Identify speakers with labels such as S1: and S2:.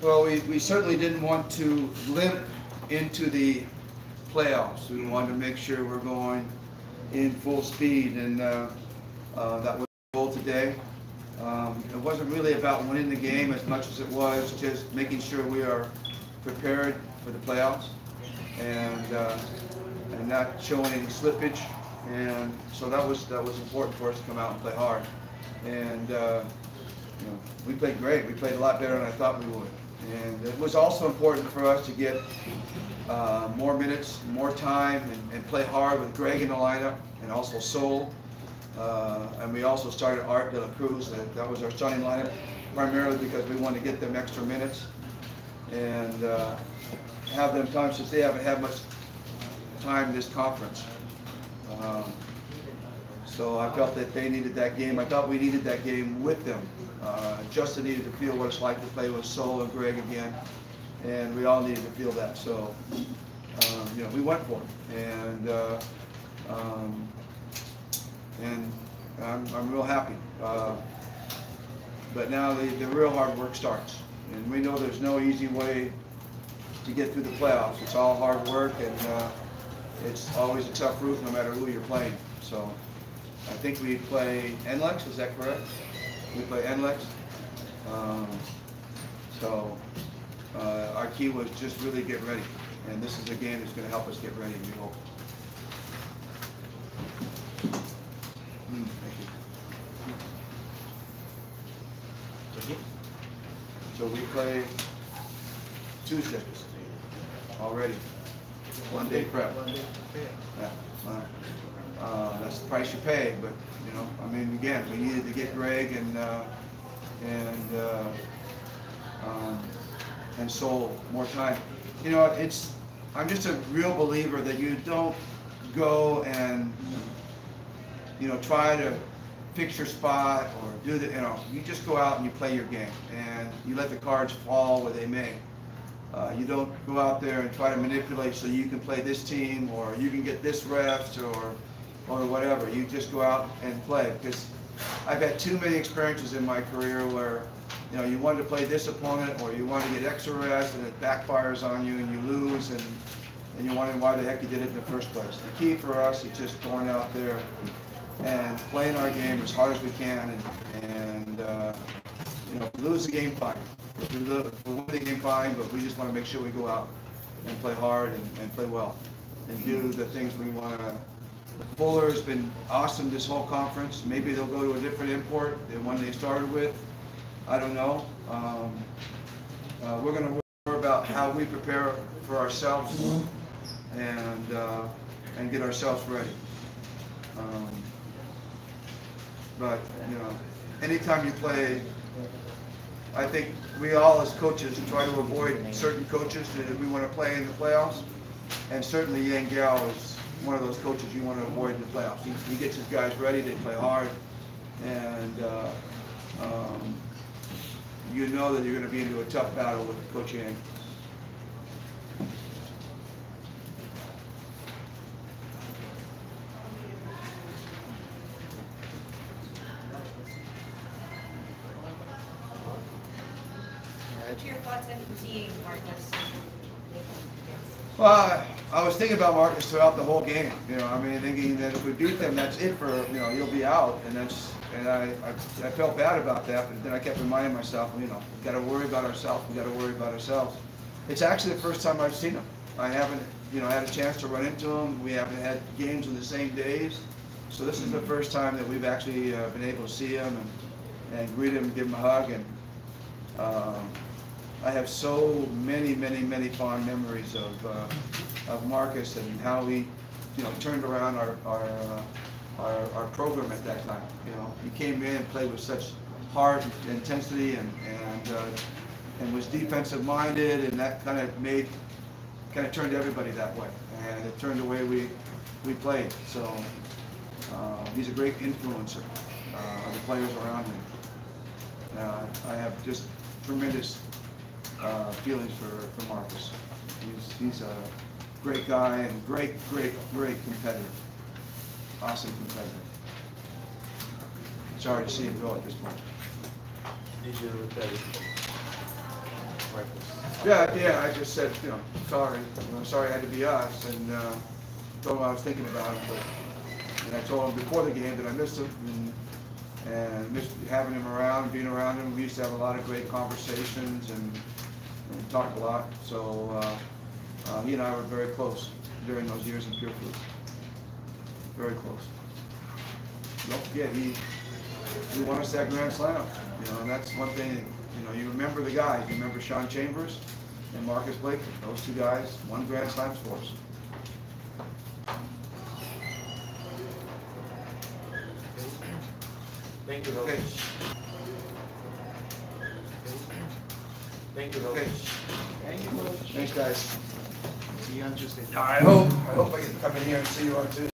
S1: Well, we certainly didn't want to limp into the playoffs. We wanted to make sure we're going in full speed, and that was the goal today. It wasn't really about winning the game as much as it was just making sure we are prepared for the playoffs and not showing any slippage. And so that was important for us to come out and play hard. And we played great. We played a lot better than I thought we would. And it was also important for us to get more minutes, more time, and play hard with Greg in the lineup, and also Sol. And we also started Art de la Cruz. That was our starting lineup, primarily because we wanted to get them extra minutes and have them time, since they haven't had much time this conference. So I felt that they needed that game. I thought we needed that game with them. Justin needed to feel what it's like to play with Sol and Greg again, and we all needed to feel that. So, we went for it, and I'm real happy. But now the real hard work starts, and we know there's no easy way to get through the playoffs. It's all hard work, and it's always a tough route no matter who you're playing. So I think we play NLEX, is that correct? We play NLEX. So our key was just really get ready, and this is a game that's going to help us get ready, we hope. Thank you. So we play Tuesday already. 1 day prep. Yeah. That's the price you pay, but again, we needed to get Greg and Sol more time. I'm just a real believer that you don't go and try to fix your spot or do you just go out and you play your game and you let the cards fall where they may. You don't go out there and try to manipulate so you can play this team or you can get this refs or whatever. You just go out and play, because I've had too many experiences in my career where you wanted to play this opponent or you wanted to get extra rest and it backfires on you and you lose and you're wondering why the heck you did it in the first place. The key for us is just going out there and playing our game as hard as we can, and if we lose the game, fine. If we win the game, fine, but we just want to make sure we go out and play hard and play well and do the things we want to. Fuller's been awesome this whole conference. Maybe they'll go to a different import than one they started with. I don't know. We're going to worry about how we prepare for ourselves and get ourselves ready. But anytime you play, I think we all as coaches try to avoid certain coaches that we want to play in the playoffs, and certainly Yang Gao is one of those coaches you want to avoid in the playoffs. He gets his guys ready, they play hard, and you know that you're going to be into a tough battle with Coach Yang.
S2: What are your thoughts on seeing Marcus?
S1: Well, I was thinking about Marcus throughout the whole game. Thinking that if we beat them, that's it for you'll be out, and I felt bad about that. But then I kept reminding myself, we got to worry about ourselves. We got to worry about ourselves. It's actually the first time I've seen him. I haven't, had a chance to run into him. We haven't had games on the same days, so this is the first time that we've actually been able to see him and greet him, give him a hug, and. I have so many fond memories of Marcus and how he, turned around our program at that time. He came in and played with such hard intensity and was defensive minded, and that kind of turned everybody that way, and it turned the way we played. So he's a great influencer of the players around him. I have just tremendous feelings for Marcus. He's a great guy and great competitor. Awesome competitor. Sorry to see him go at this point.
S3: did you tell Marcus?
S1: Yeah, I just said, sorry, sorry it had to be us, and told him I was thinking about him, and I told him before the game that I missed him, and missed having him around, being around him. We used to have a lot of great conversations and talk a lot, so he and I were very close during those years in Pure Foods. Very close. Don't forget, he won us that Grand Slam, and that's one thing, you remember the guys. You remember Sean Chambers and Marcus Blake. Those two guys won Grand Slams for us.
S3: Thank you,
S1: Okay.
S3: Coach. Thank you, Coach.
S1: Okay.
S4: Thank you, Coach.
S1: Thanks, guys.
S4: See you on Tuesday.
S1: I hope I can come in here and see you on Tuesday.